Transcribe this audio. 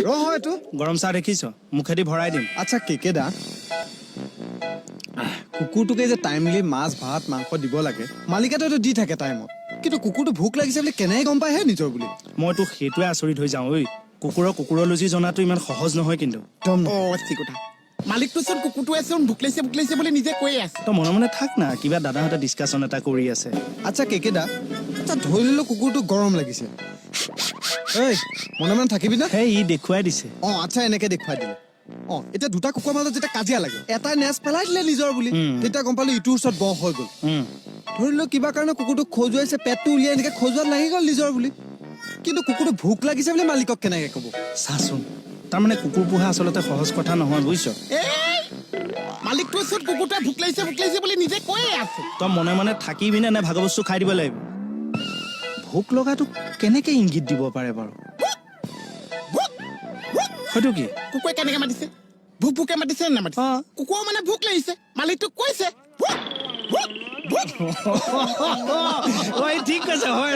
ৰহ এইটো গৰম চাহ দেখিছ মুখেদি ভৰাই দিম আচ্ছা কেকেদা কুকুৰটোকে যে টাইমলি মাছ ভাত মাংস দিব লাগে মালিকেতো এইটো দি থাকে টাইমত কিন্তু কুকুৰটো ভোক লাগিছে বুলি কেনেকৈ গম পায় হে নিজৰ বুলি মই তোক সেইটোৱে আচৰিত হৈ যাওঁ ঐ কুকুৰলজি জনাটো ইমান সহজ নহয় কিন্তু একদম ঠিক কথা মালিকটো চোন কুকুৰটোৱে চোন ভোক লাগিছে বুলি নিজে কৈয়ে আছে তই মনে মনে থাক না কিবা দাদাহঁতে ডিছকাশ্যন এটা কৰি আছে আচ্ছা কেকেদা আচ্ছা ধৰি ললো কুকুৰটো গৰম লাগিছে এই মনে মনে থাকিবি না সেই ই দেখুৱাই দিছে আচ্ছা এনেকে দেখুৱাই দিলে এতিয়া দুটা কুকুৰৰ মাজত যেতিয়া কাজিয়া লাগে এটাই নেজ পেলাই দিলে নিজৰ বুলি তেতিয়া গম পালো ইটোৰ ওচৰত বহ হৈ গ'ল ধৰি ললো কিবা কাৰণে কুকুৰটো খজুৱাইছে পেটটো উলিয়াই এনেকে খজুৱাত লাগি গ'ল নিজৰ বুলি কিন্তু কুকুৰটো ভোক লাগিছে বুলি মালিকক কেনেকে ক'ব চাচোন তাৰমানে কুকুৰ পোহা আচলতে সহজ কথা নহয় বুজিছ মালিকটো চোন কুকুৰটোৱে ভোক লাগিছে বুলি নিজে কৈয়ে আছে তই মনে মনে থাকিবি নে ভাগৰ বস্তু খাই দিব লাগিব ভোক লগাটো কেনেকে ইংগিত দিব পাৰে বাৰু হয়তো কি কুকুৰে কেনেকে মাতিছে ভোকে মাতিছে নে নামাতিছে কুকুৰ মানে ভোক লাগিছে মালিকটোক কৈছে ঠিক আছে হয়